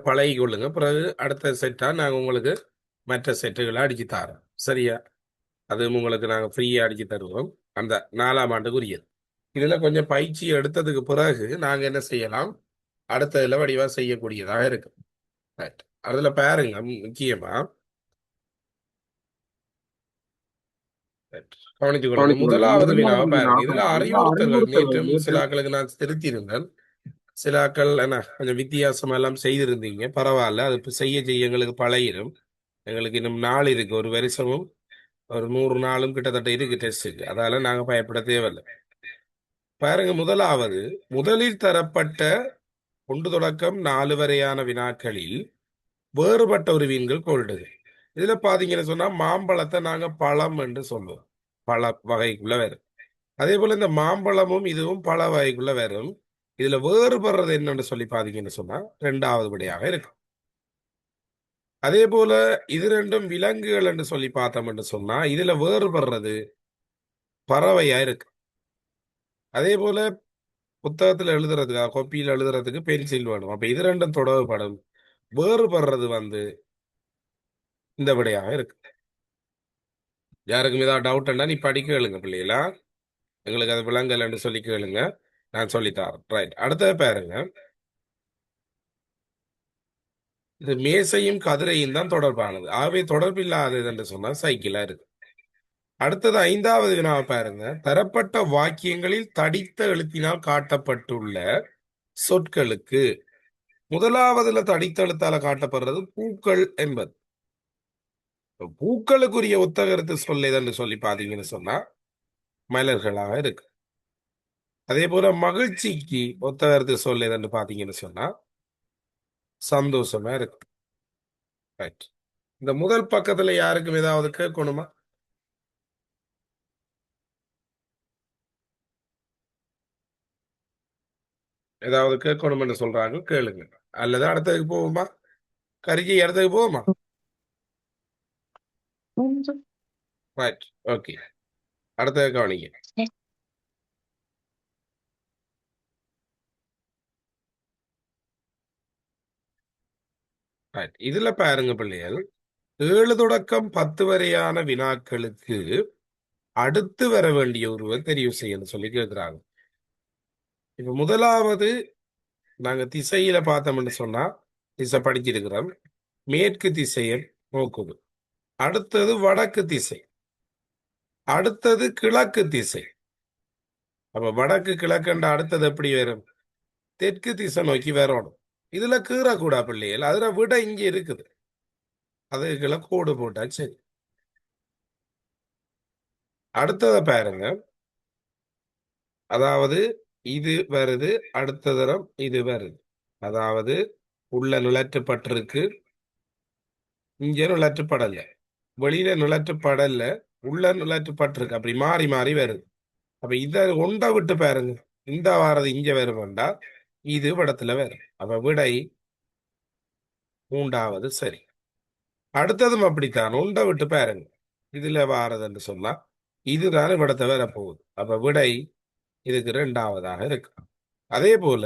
பழகி கொள்ளுங்க. பிறகு அடுத்த செட்டா நாங்க உங்களுக்கு மற்ற செட்டுகளை அடிச்சு தரோம். சரியா? அது உங்களுக்கு நாங்க ஃப்ரீயா அடிச்சு தருவோம். அந்த 4ஆம் ஆண்டுக்குரியது. இதுல கொஞ்சம் பயிற்சி எடுத்ததுக்கு பிறகு நாங்க என்ன செய்யலாம்? அடுத்ததுல வடிவா செய்யக்கூடியதாக இருக்கு. ரைட். அதுல பாருங்க முக்கியமா கவனித்துக் கொள்ளுங்க. முதலாவது வினாவை பாருங்க. இதுல அறிவுறுத்தல்கள் நேற்றும் சில ஆக்களுக்கு நான் திருத்தியிருந்தேன். சில ஆக்கள் என்ன கொஞ்சம் வித்தியாசமா எல்லாம் செய்திருந்தீங்க. பரவாயில்ல. அது இப்ப செய்ய செய்ய எங்களுக்கு பழகிடும். எங்களுக்கு இன்னும் நாள் இருக்கு. ஒரு வருஷமும் ஒரு 100 நாளும் கிட்டத்தட்ட இருக்கு டெஸ்ட்டுக்கு. அதால நாங்க பயப்பட தேவையில்லை. பாருங்க, முதலாவது முதலில் தரப்பட்ட 1 தொடக்கம் 4 வரையான வினாக்களில் வேறுபட்ட ஒரு வீண்கள் கொள்ளுது. இதுல பாத்தீங்கன்னு சொன்னா மாம்பழத்தை நாங்க பழம் என்று சொல்லுவோம். பழ வகைக்குள்ள வரும். அதே போல இந்த மாம்பழமும் இதுவும் பழ வகைக்குள்ள வரும். இதுல வேறுபடுறது என்னன்னு சொல்லி பாத்தீங்கன்னு சொன்னா 2வது விடையாக இருக்கும். அதே போல இது ரெண்டும் விலங்குகள் என்று சொல்லி பார்த்தோம்னு சொன்னா இதுல வேறுபடுறது பறவையா இருக்கு. அதே போல புத்தகத்துல எழுதுறதுக்கு கொப்பியில் எழுதுறதுக்கு பென்சில் வேணும். அப்ப இது ரெண்டும் தொடர்படும். வேறுபடுறது இந்த விடையாக இருக்கு. யாருக்கும் ஏதாவது டவுட்னா நீ படிக்க கேளுங்க பிள்ளைகளா. எங்களுக்கு அது விலங்கல்னு சொல்லி கேளுங்க. நான் சொல்லித்தரேன். ரைட். அடுத்தது பாருங்க. இது மேசையும் கதிரையும் தான் தொடர்பானது. ஆகவே தொடர்பில்லாதது என்று சொன்னா சைக்கிளா இருக்கு. அடுத்தது 5வது வினாவை பாருங்க. தரப்பட்ட வாக்கியங்களில் தடித்த எழுத்தினால் காட்டப்பட்டுள்ள சொற்களுக்கு முதலாவதுல தடித்த எழுத்தால காட்டப்படுறது பூக்கள் என்பது. பூக்களுக்குரிய ஒத்த கருத்து சொல்லேதன்னு சொல்லி பாத்தீங்கன்னு சொன்னா மலர்களாக இருக்கு. அதே போல மகிழ்ச்சிக்கு ஒத்த கருத்து சொல்லேதன்னு பாத்தீங்கன்னு சொன்னா சந்தோஷமா இருக்கு. ரைட். இந்த முதல் பக்கத்துல யாருக்கும் ஏதாவது கேட்கணுமா? ஏதாவது கேட்கணும்னு சொல்றாங்க, கேளுங்க. அல்லது அடுத்ததுக்கு போவோமா? கரிஜி இடத்துக்கு போவோமா? ரைட். ஓகே. அடுத்தது கவனிங்க. ரைட். இதுல பாருங்க பிள்ளைகள், 7 தொடக்கம் 10 வரையான வினாக்களுக்கு அடுத்து வர வேண்டிய ஒருவர் தெரிவு செய்யணும் சொல்லி கேட்கிறாங்க. இப்ப முதலாவது நாங்க திசையில பார்த்தோம்னு சொன்னா திசை படிச்சிருக்கிறோம். மேற்கு திசையை நோக்குது. அடுத்தது வடக்கு திசை. அடுத்தது கிழக்கு திசை. அப்ப வடக்கு கிழக்குன்ற அடுத்தது எப்படி வரும்? தெற்கு திசை நோக்கி வரணும். இதுல கீறக்கூடா பிள்ளைகள். அதுல விட இங்க இருக்குது. அதுக்குள்ள கோடு போட்டா சரி. அடுத்ததை பாருங்க. அதாவது இது வருது, அடுத்த தரம் இது வருது. அதாவது உள்ள நுழற்றுப்பட்டிருக்கு, இங்க நுழற்றுப்படல. வெளியில நுழற்றுப்படல, உள்ள நுழற்றுப்பட்டிருக்கு. அப்படி மாறி மாறி வருது. அப்ப இத ஒன்றை விட்டு பாருங்க. இந்த வாரது இங்க வருமெண்டா இது விடத்துல வரும். அப்ப விடை 3வது சரி. அடுத்ததும் அப்படித்தான். ஒன்றை விட்டு பாருங்க. இதுல வாரதுன்னு சொன்னா இதுதான் விடத்தை வர போகுது. அப்ப விடை இதுக்கு 2வதாக இருக்கு. அதே போல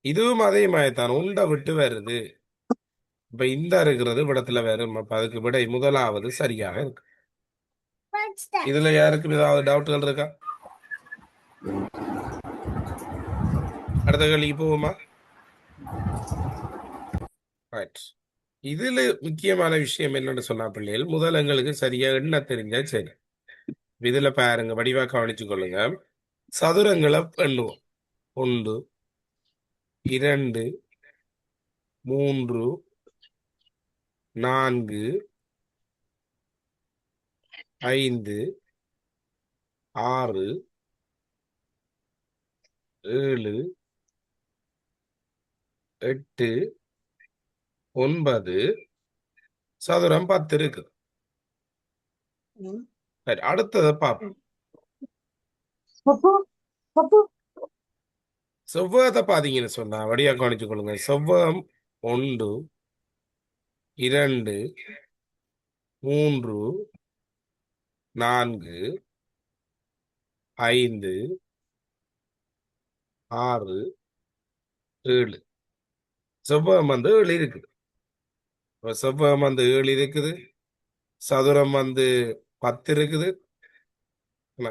இதுவும் அதே மாதிரிதான். உண்டை விட்டு வருது. இப்ப இந்த இருக்கிறது விடத்துல வரும். அப்ப அதுக்கு விடை 1வது சரியாக இருக்கு. இதுல யாருக்கும் ஏதாவது டவுட்கள் இருக்கா? அடுத்த கேள்விக்கு போவோமா? ரைட். இதுல முக்கியமான விஷயம் என்னன்னு சொன்னா பிள்ளைகள், முதல் எங்களுக்கு சரியா எண்ண தெரிஞ்சா சரி. இதுல பாருங்க, வடிவா கவனிச்சு கொள்ளுங்க. சதுரங்களை எண்ணுவோம். 1 2 3 4 5 6 7 8 9 சதுரம் 10 இருக்கு. சரி, அடுத்ததை பார்ப்போம். செவ்வகத்தை பாத்தீங்கன்னு சொன்னா வடிவா கவனிச்சு கொள்ளுங்க. செவ்வகம் 1 2 3 4 5 6 7 செவ்வகம் 7 இருக்குது. செவ்வகம் வந்து 7 இருக்குது, சதுரம் வந்து 10 இருக்குது. என்ன,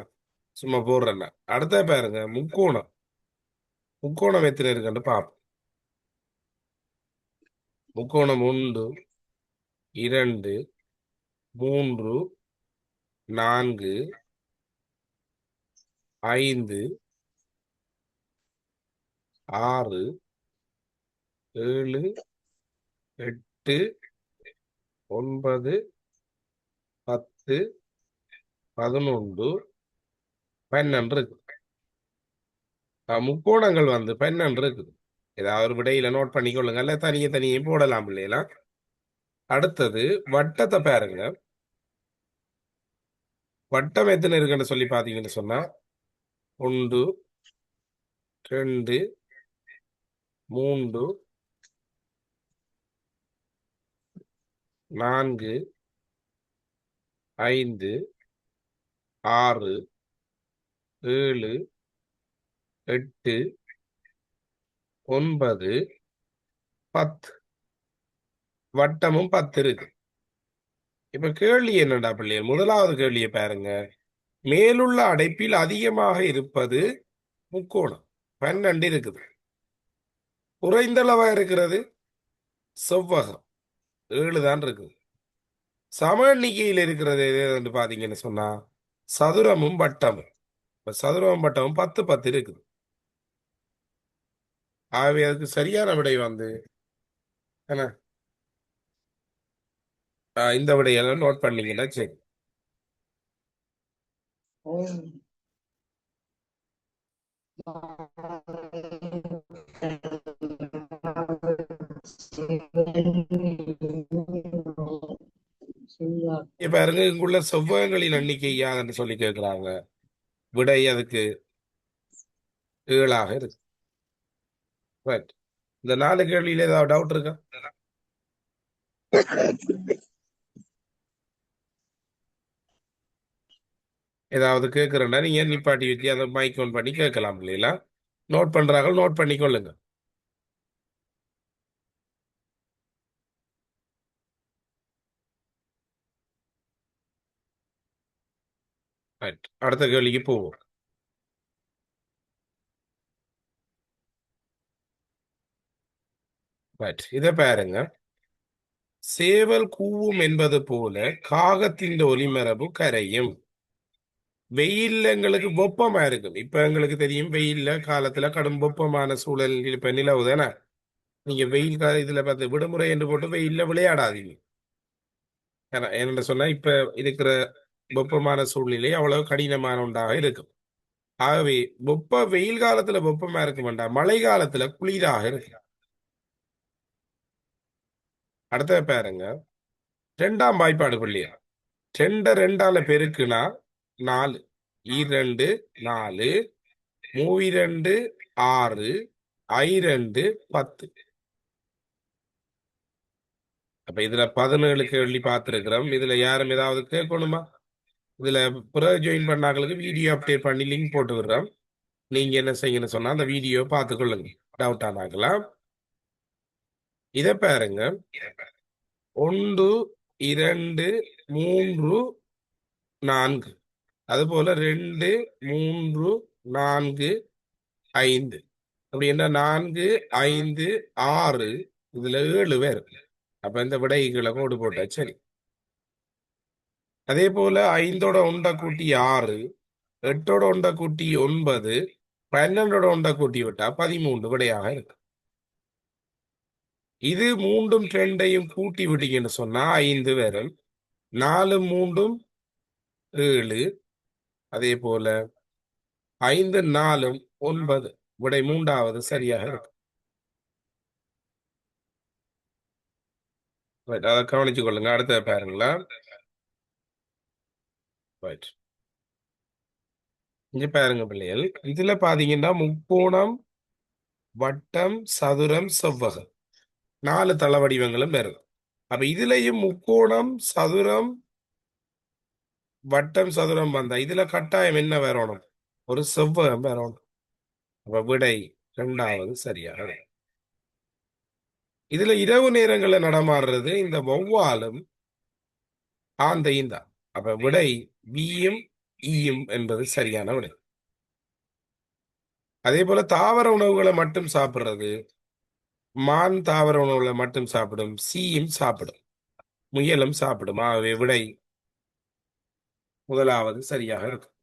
சும்மா போடுறேன். அடுத்த பாருங்க முக்கோணம். முக்கோணம் எத்தனை இருக்குன்னு பார்ப்போம். முக்கோணம் 1, 2, 3, 4, 5, 6, 7, 8, 9, 10, 11, 12 இருக்கு. முக்கோணங்கள் வந்து 12 இருக்குது. ஏதாவது ஒரு விடையில நோட் பண்ணிக்கொள்ளுங்க, இல்ல தனியே தனியே போடலாம் இல்லையா. அடுத்தது வட்டத்தை பாருங்க. வட்டம் எத்தனை இருக்குன்னு சொல்லி பாத்தீங்கன்னு சொன்னா 1, 2, 3, 4, 5, 6, 7, 8, 9, 10. வட்டமும் 10 இருக்கு. இப்ப கேள்வி என்னடா பிள்ளைகள், முதலாவது கேள்வியை பாருங்க. மேலுள்ள அடைப்பில் அதிகமாக இருப்பது முக்கோணம் 12 இருக்குது. குறைந்தளவா இருக்கிறது செவ்வகம் 7 தான் இருக்குது. சம எண்ணிக்கையில் இருக்கிறது எது பாத்தீங்கன்னு சொன்னா சதுரமும் வட்டமும். சதுரமும் வட்டமும் 10 10 இருக்குது. ஆகவே அதுக்கு சரியான விடை வந்து என்ன, இந்த விடையெல்லாம் நோட் பண்ணீங்கன்னா சரி. இப்ப பாருங்க, இங்குள்ள செவ்வகங்களின் எண்ணிக்கை யாதுன்னு சொல்லி கேட்கிறாங்க. விடை அதுக்கு 7 இருக்கு. ரைட். இந்த 4 கேள்வியில ஏதாவது டவுட் இருக்கா? ஏதாவது கேட்கிறேன்னா நீங்க நிப்பாட்டி வச்சு அதை மைக் ஆன் பண்ணி கேட்கலாம் இல்லைங்களா. நோட் பண்றாங்க, நோட் பண்ணிக்கொள்ளுங்க. ரைட், அடுத்த கேள்விக்கு போவோம். ரைட், இதை பாருங்க. சேவல் கூவும் என்பது போல காகத்தின் ஒலிமரபு கரையும். வெயில்ல எங்களுக்கு வெப்பமா இருக்கும். இப்ப எங்களுக்கு தெரியும் வெயில்ல காலத்துல கடும் வெப்பமான சூழல் இப்ப நிலவுதானே. நீங்க வெயில் இதுல பார்த்து விடுமுறை என்று போட்டு வெயில்ல விளையாடாதீங்க. ஏன்னா என்ன சொன்னா இப்ப இருக்கிற வெப்பமான சூழ்நிலை அவ்வளவு கடினமான ஒன்றாக இருக்கும். ஆகவே வெயில் காலத்துல வெப்பமா இருக்க வேண்டாம், மழை காலத்துல குளிராக இருக்கு. அடுத்த பாருங்க, 2ஆம் வாய்ப்பாடு பிள்ளையா. 2 2ஆல பெருக்குனா 4, 2 4, 2 6, 2 10. அப்ப இதுல 17 கேள்வி பார்த்திருக்கிறோம். இதுல யாரும் ஏதாவது கேட்கணுமா? இதுல பிறகு ஜாயின் பண்ணாங்களுக்கு வீடியோ அப்டேட் பண்ணி லிங்க் போட்டு விடுறோம். நீங்க என்ன செய்யணும்னு சொன்னா அந்த வீடியோ பார்த்துக்கொள்ளுங்க, டவுட் ஆனாக்கலாம். இதை பாருங்க, 1, 2, 3, 4, அதுபோல 2, 3, 4, 5. அப்படி என்ன 4, 5, 6, இதுல 7 பேர். அப்ப இந்த விடைகளை கோடு போட்டா சரி. அதே போல 5ஓட 1 கூட்டி 6, 8ஓட 1 கூட்டி 9, 12ஓட 1 கூட்டி விட்டா 13 விடையாக இருக்கு. இது 3 2ஐயும் கூட்டி விட்டீங்கன்னு சொன்னா 5 வரும். 4 3 7, அதே போல 5 4 9, விடை 3வது சரியாக இருக்கு. அதை கவனிச்சு கொள்ளுங்க. அடுத்த பாருங்களா. ரைட், இங்க பாருங்க பிள்ளைகள், இதுல பாத்தீங்கன்னா முக்கோணம், வட்டம், சதுரம், செவ்வகம் 4 தள வடிவங்களும் வருது. அப்ப இதுலயும் முக்கோணம், சதுரம், வட்டம், சதுரம் வந்தா இதுல கட்டாயம் என்ன வரணும்? ஒரு செவ்வகம் வரணும். அப்ப விடை 2வது சரியாக. இதுல இரவு நேரங்கள்ல நடமாடுறது இந்த வௌவாலும் ஆந்தையும் தான். அப்ப விடை பியும் ஈயும் என்பது சரியான விடை. அதே போல தாவர உணவுகளை மட்டும் சாப்பிடுறது மான் தாவர உணவுகளை மட்டும் சாப்பிடும், சீயும் சாப்பிடும், முயலும் சாப்பிடும். ஆகவே விடை முதலாவது சரியாக இருக்கும்.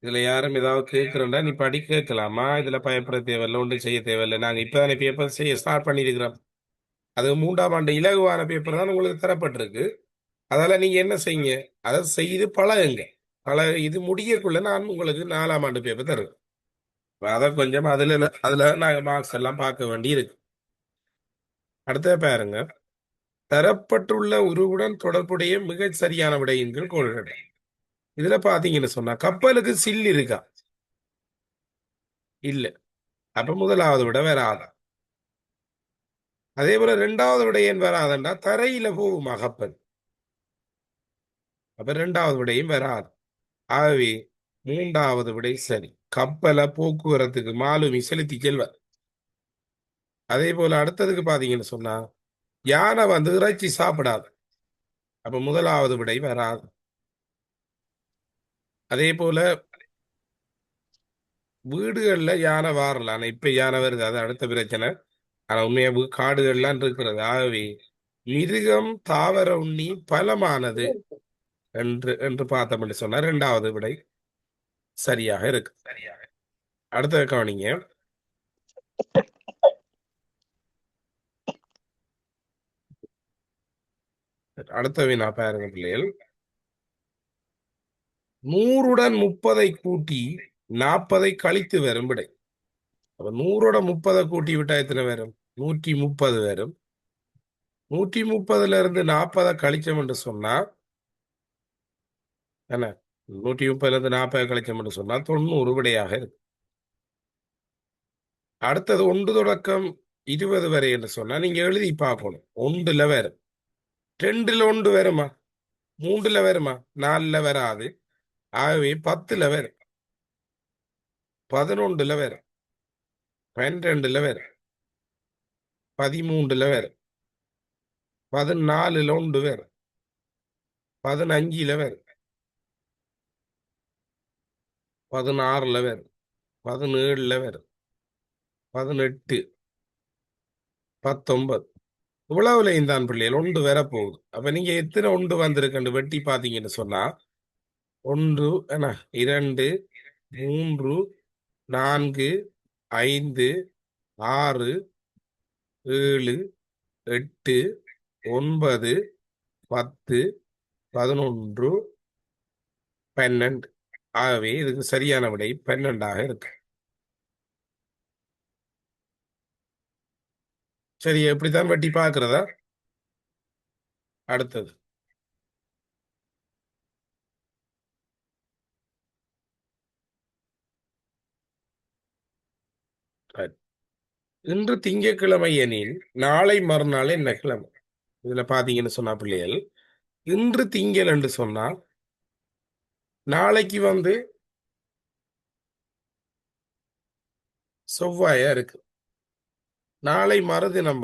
இதுல யாரும் ஏதாவது கேட்கிறோம்டா நீ படி கேட்கலாமா? இதுல பயப்பட தேவையில்லை, ஒன்றும் செய்ய தேவையில்லை. நாங்க இப்பதானே பேப்பர் செய்ய ஸ்டார்ட் பண்ணியிருக்கிறோம். அது 3ஆம் ஆண்டு இலகுவான பேப்பர் தான் உங்களுக்கு தரப்பட்டிருக்கு. அதால நீங்க என்ன செய்யுங்க, அதை செய்து பழகுங்க. இது முடியக்குள்ள நான் உங்களுக்கு 4ஆம் ஆண்டு பேப்பர் தருவேன். அதை கொஞ்சம் அதுல நாங்க மார்க்ஸ் எல்லாம் பார்க்க வேண்டி இருக்கு. அடுத்த பாருங்க, தரப்பட்டுள்ள உருவுடன் தொடர்புடைய மிகச் சரியான விடையின் கொள்கை. இதுல பாத்தீங்கன்னு சொன்னா கப்பலுக்கு சில் இருக்கா? இல்ல. அப்ப முதலாவது விட வராது. அதே போல 2வது விடை ஏன் வராதுன்னா தரையில போகுமா கப்பல்? அப்ப 2வது விடையும் வராது. ஆகவே 3வது விடை சரி. கப்பலை போக்குவரத்துக்கு மாலுமி செலுத்தி செல்வார். அதே போல அடுத்ததுக்கு பாத்தீங்கன்னு சொன்னா யானை இறைச்சி சாப்பிடாது. அப்ப முதலாவது விடை வராது. அதே போல வீடுகள்ல யானை வாரலாம். ஆனா இப்ப யானை வருது, அது அடுத்த பிரச்சனை. ஆனா உண்மையா காடுகள்லாம் இருக்கிறது. ஆகவே மிருகம் தாவர உண்ணி பலமானது என்று என்று பார்த்தோம் சொன்னா 2வது விடை சரியாக இருக்கு. அடுத்த கவனிங்க. அடுத்த வினா பாருங்க பிள்ளைகள். 100உடன் 30ஐ கூட்டி 40ஐ கழித்து வரும் விடை. அப்ப 100ஓட 30ஐ கூட்டி விட்டா எத்தனை வரும்? 130 வரும். 130ல இருந்து 40ஐ கழிச்சோம் என்று சொன்னா என்ன? 130ல இருந்து 40ஐ கழிச்சோம் என்று சொன்னா 90 விடையாக இருக்கு. அடுத்தது 1 தொடக்கம் 20 வரை என்று சொன்னா நீங்க எழுதி பார்க்கணும். 1ல வரும், 2ல 1 வருமா, 3ல வருமா, 4ல வராது. ஆகவே 10ல வரும், 11ல வரும், 12ல வரும், 13ல வரும், 14ல 1 வரும், 15ல வரும், 16ல வரும், 17ல வரும், 18, 19 இவ்வளவுலையும் தான் பிள்ளைகள் 1 வர போகுது. அப்ப நீங்க எத்தனை 1 வந்திருக்குன்னு வெட்டி பாத்தீங்கன்னு சொன்னா 1 என்ன, 2, 3, 4, 5, 6, 7, 8, 9, 10, 11, 12. ஆகவே இதுக்கு சரியான விடை 12ஆக இருக்கு. சரி, எப்படித்தான் வெட்டி பார்க்கிறதா? அடுத்தது right. இன்று திங்கட்கிழமை எனில் நாளை மறுநாள் என்ன கிழமை? இதுல பாத்தீங்கன்னு சொன்னா பிள்ளைகள், இன்று திங்கள் என்று சொன்னால் நாளைக்கு செவ்வாயா இருக்கு, நாளை மறுதினம்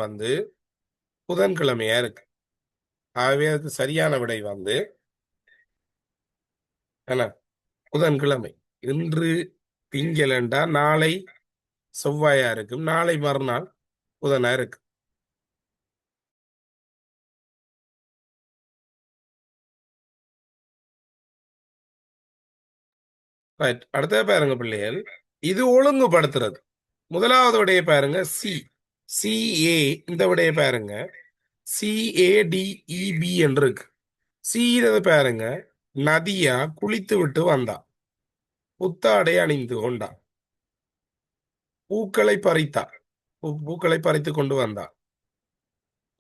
புதன்கிழமையா இருக்கு. ஆகவே அதுக்கு சரியான விடை என்ன, புதன்கிழமை. இன்று திங்கள் என்றால் நாளை செவ்வாயா இருக்கும், நாளை மறுநாள் புதனா இருக்கு. ரைட். அடுத்த பாருங்க பிள்ளைகள், இது ஒழுங்குபடுத்துறது. முதலாவது விடைய பாருங்க சி, சிஏ. இந்த விடைய பாருங்க CADEB என்று இருக்கு. சீரது பாருங்க, நதியா குளித்து விட்டு வந்தா, புத்தாடை அணிந்து கொண்டா, பூக்களை பறித்தா, பூக்களை பறித்து கொண்டு வந்தா,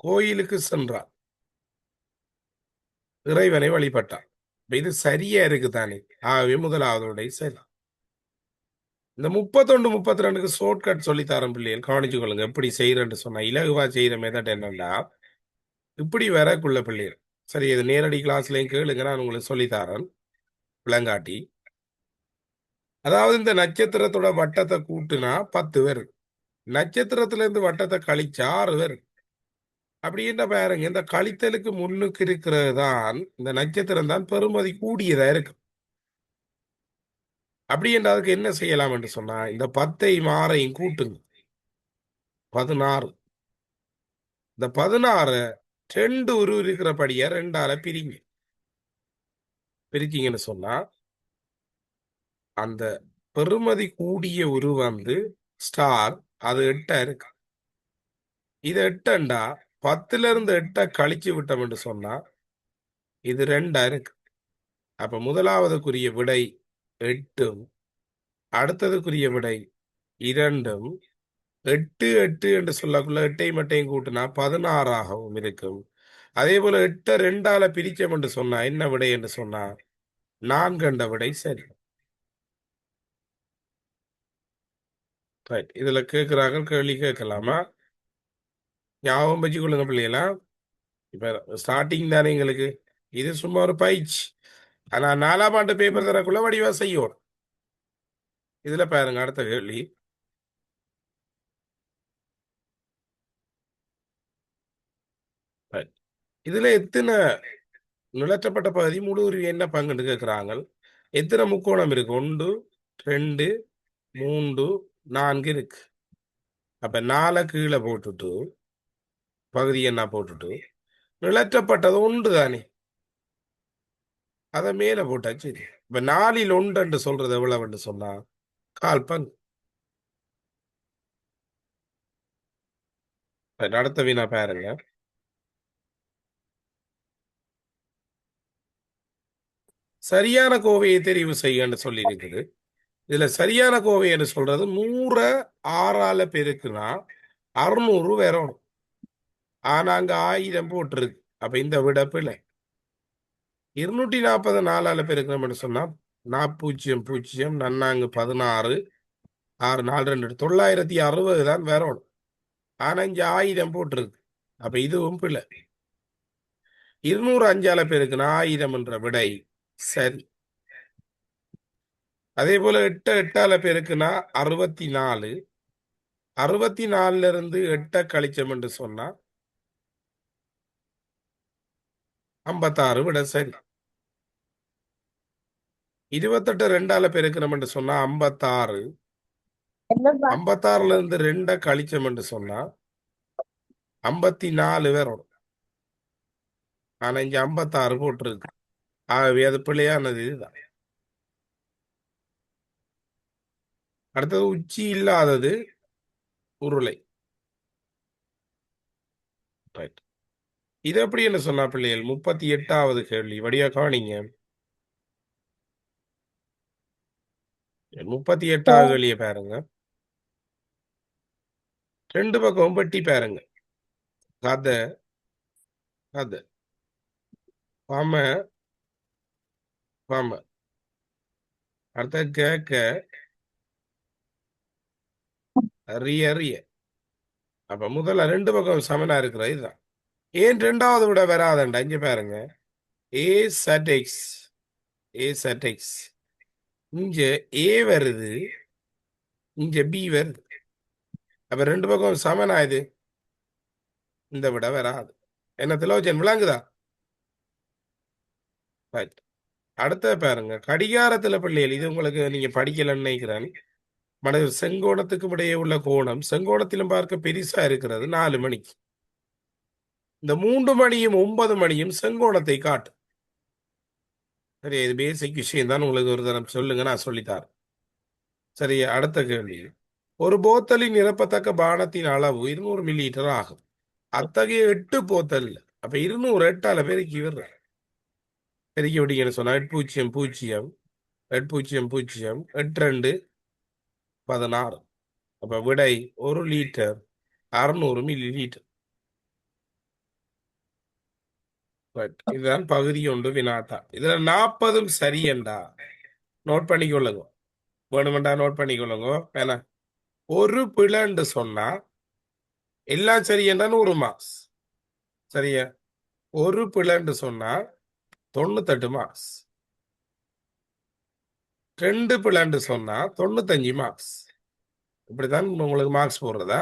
கோயிலுக்கு சென்றா, இறைவனை வழிபட்டா. இது சரியா இருக்கு தானே? ஆகவே முதலாவது விடை சரி. இந்த 31 32க்கு ஷார்ட்கட் சொல்லி தரேன் பிள்ளைகள், கவனிச்சு கொள்ளுங்க. எப்படி செய்யறேன்னு சொன்னா இலகுவா செய்யற மெத்தட் என்னன்னா, இப்படி வரக்குள்ள பிள்ளைகள் சரி, இது நேரடி கிளாஸ்லயும் கேளுங்க, நான் உங்களுக்கு சொல்லி தரேன் விளங்காட்டி. அதாவது இந்த நட்சத்திரத்தோட வட்டத்தை கூட்டுனா 10 வரும். நட்சத்திரத்துல இருந்து வட்டத்தை கழிச்சா 6 வரும். அப்படின்ற பாருங்க, இந்த கழித்தலுக்கு முன்னுக்கு இருக்கிறது தான் இந்த நட்சத்திரம் தான் பெறுமதி கூடியதா இருக்கு. அப்படி என்றதுக்கு என்ன செய்யலாம் என்று சொன்னா, இந்த 10ஐ 6ஐயும் கூட்டுங்க, 16. இந்த 16 2 உரு இருக்கிறபடியா 2ஆல பிரிங்க. பிரிச்சீங்கன்னு சொன்னா அந்த பெறுமதி கூடிய உரு வந்து ஸ்டார், அது 8ஆ இருக்கு. இது 8ண்டா 10ல இருந்து 8 கழிச்சு விட்டோம் என்று சொன்னா இது 2ஆ இருக்கு. அப்ப முதலாவதுக்குரிய விடை 8ம், அடுத்ததுக்குரிய விடை 2ம். 8 8 என்று சொல்லக்குள்ள 8ஐயும் 8ஐயும் கூட்டினா 16ஆகவும் இருக்கும். அதே போல 8 2ஆல பிரிச்சோம் என்று சொன்னா என்ன விடை என்று சொன்னா 4 என்ற விடை சரி. ரைட். இதுல கேட்கிறாங்க, கேள்வி கேட்கலாமா? ஞாபகம் வச்சு கொள்ளுங்க பிள்ளைகளா. இப்ப ஸ்டார்டிங் தானே எங்களுக்கு, இது சும்மா ஒரு பயிற்சி. ஆனா 4ஆம் ஆண்டு பேப்பர் தரக்குள்ள வடிவா செய்யும். இதுல பாருங்க அடுத்த கேள்வி. Right. இதுல எத்தனை நிலற்றப்பட்ட பகுதி முழு உரிமை என்ன பங்குன்னு கேட்கிறாங்க. எத்தனை முக்கோணம் இருக்கு? 1 2 3 4 இருக்கு. அப்ப 4 கீழே போட்டுட்டு பகுதி என்ன போட்டுட்டு நிலற்றப்பட்டது 1 தானே, அதை மேல போட்டா சரி. இப்ப 4ல் 1 என்று சொல்றது எவ்வளவுன்னு சொன்னா 1/4 பங்கு. அடுத்த வினா பாருங்க. சரியான கோவையை தெரிவு செய்யன்னு சொல்லி இருக்குது. இதுல சரியான கோவை என்று சொல்றது 100 6ஆல பெருக்குனா 600 வரணும். ஆனா அங்க 1000 போட்டிருக்கு. அப்ப இந்த விட பிழை. 240 4ஆல பெருக்கணும்னு சொன்னா 400 0 நன்னாங்கு 16 6 4 2 960 தான் வரணும். ஆனா இங்க 1000 போட்டிருக்கு. அப்ப இதுவும் பிழை. 200 5ஆல பெருக்குனா 1000 என்ற விடை சரி. அதே போல 8 8ஆல பெருக்குனா 64. 64ல இருந்து 8 கழிச்சோம் என்று சொன்னா 56 விட சரி. 28 2ஆல பெருக்கணும் என்று சொன்னா 56. 56ல இருந்து 2 கழிச்சோம் என்று சொன்னா 54 வரும். ஆனா இங்க 56 போட்டிருக்கு. ஆகவே அது பிழையானது இதுதான். அடுத்தது உச்சி இல்லாதது உருளை. ரைட். இது எப்படி என்ன சொன்னா பிள்ளைகள்? 38வது கேள்வி வடிவா கவனிங்க. 38வது கேள்வியை பாருங்க. 2 பக்கம் வெட்டி பாருங்க. கதை கதை பாம பாம அடுத்த கேட்க ரிய ரிய. அப்ப முதல்ல 2 பக்கம் சமனா இருக்கிறது இதுதான். ஏன் 2வது விட வராதண்டா? இங்க பாருங்க. ஏ சட் எக்ஸ், ஏ சட் எக்ஸ், இங்க ஏ வருது, இங்க பி வருது. அப்ப 2 பக்கம் சமனா இது, இந்த விட வராது. என்ன திலோச்சன் விளங்குதா? ரைட். அடுத்த பாருங்க, கடிகாரத்துல பிள்ளைகள், இது உங்களுக்கு நீங்க படிக்கலன்னு நினைக்கிறேன். மனது செங்கோணத்துக்கும் இடையே உள்ள கோணம் செங்கோணத்திலும் பார்க்க பெருசா இருக்கிறது 4 மணிக்கு. இந்த 3 மணியும் 9 மணியும் செங்கோணத்தை காட்டு. சரி, இது பேசிக் விஷயம் தான். உங்களுக்கு ஒரு தரம் சொல்லுங்க, நான் சொல்லித்தாரேன். சரி, அடுத்த கேள்வி. ஒரு போத்தலின் நிரப்பத்தக்க பானத்தின் அளவு 200 மில்லிலிட்டர் ஆகும். அத்தகைய 8 போத்தல், அப்ப 200 8ஆல பெருக்கி விடுற, பெருக்கி விட்டீங்கன்னு சொன்னா 8 0 0 8 0 0 8 2 16. அப்ப விடை 1 லிட்டர் 600 மில்லி லிட்டர். இதுதான் பகுதி ஒன்று வினாத்தா. இதுல 40ம் சரி என்றா நோட் பண்ணிக்கொள்ளுங்க. வேணுமெண்டா நோட் பண்ணிக்கொள்ளுங்க. ஏன்னா ஒரு பிழைன்னு சொன்னா எல்லாம் சரி என்றா 100 மார்க்ஸ். சரியா? ஒரு பிழைன்னு சொன்னா 98 மார்க்ஸ். 2 பிழைன்னு சொன்னா 95 மார்க்ஸ். இப்படித்தான் உங்களுக்கு மார்க்ஸ் போடுறதா.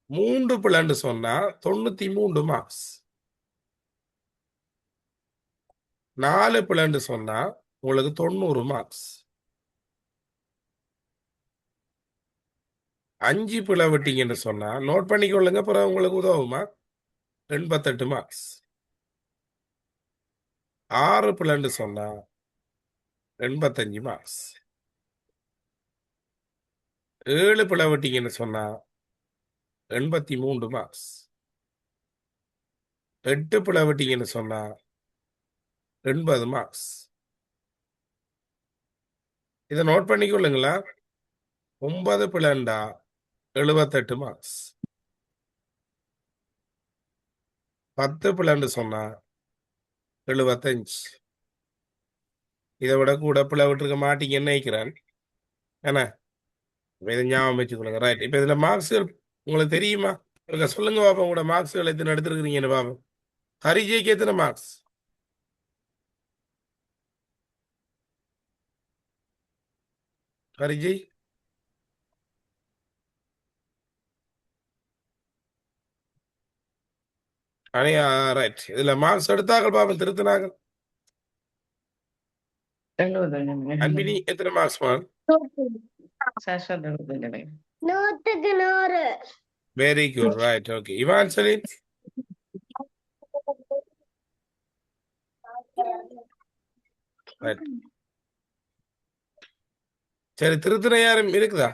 3 பிள்ளைன்னு சொன்னா 93 மார்க்ஸ். 4 பிள்ளைன்னு சொன்னா உங்களுக்கு 90 மார்க்ஸ். 5 பிள்ளை விட்டீங்கன்னு சொன்னா நோட் பண்ணிக்கொள்ளுங்க, பிறகு உங்களுக்கு உதவுமா, 88 மார்க்ஸ். 6 பிள்ளைன்னு சொன்னா 85 மார்க்ஸ். 7 பிள்ளை விட்டீங்கன்னு சொன்னா 83 மார்க்ஸ். 8 பிள்ளை விட்டீங்கன்னு சொன்னா 80 மார்க்ஸ். இதை நோட் பண்ணிக்கொள்ளுங்களா. 9 பிள்ளைண்டா 78 மார்க்ஸ். 10 பிள்ளைன்னு சொன்னா 75. இதை விட கூட பிள்ளை விட்டுருக்க மாட்டீங்கன்னு நினைக்கிறேன். என்ன இதை ஞாபகம் வச்சுக்கொள்ளுங்க. ரைட். இப்போ இதுல மார்க்ஸ்கள் உங்களுக்கு தெரியுமா? சொல்லுங்க பாப்பா, உங்களோட மார்க்ஸ்கள் எத்தனை எடுத்துருக்கீங்கன்னு பாப்போம். ஹரிஜிக்கு எத்தனை மார்க்ஸ்? ஹரிஜி அனையா? ரைட். இதுல மார்க்ஸ் எடுத்தார்கள் பாப்போம், திருத்தினார்கள். அன்பினி எத்தனை marks ma'am? Very good. Right. Okay. Ivan Salim right. சரி, திருத்தின யாரும் இருக்குதா?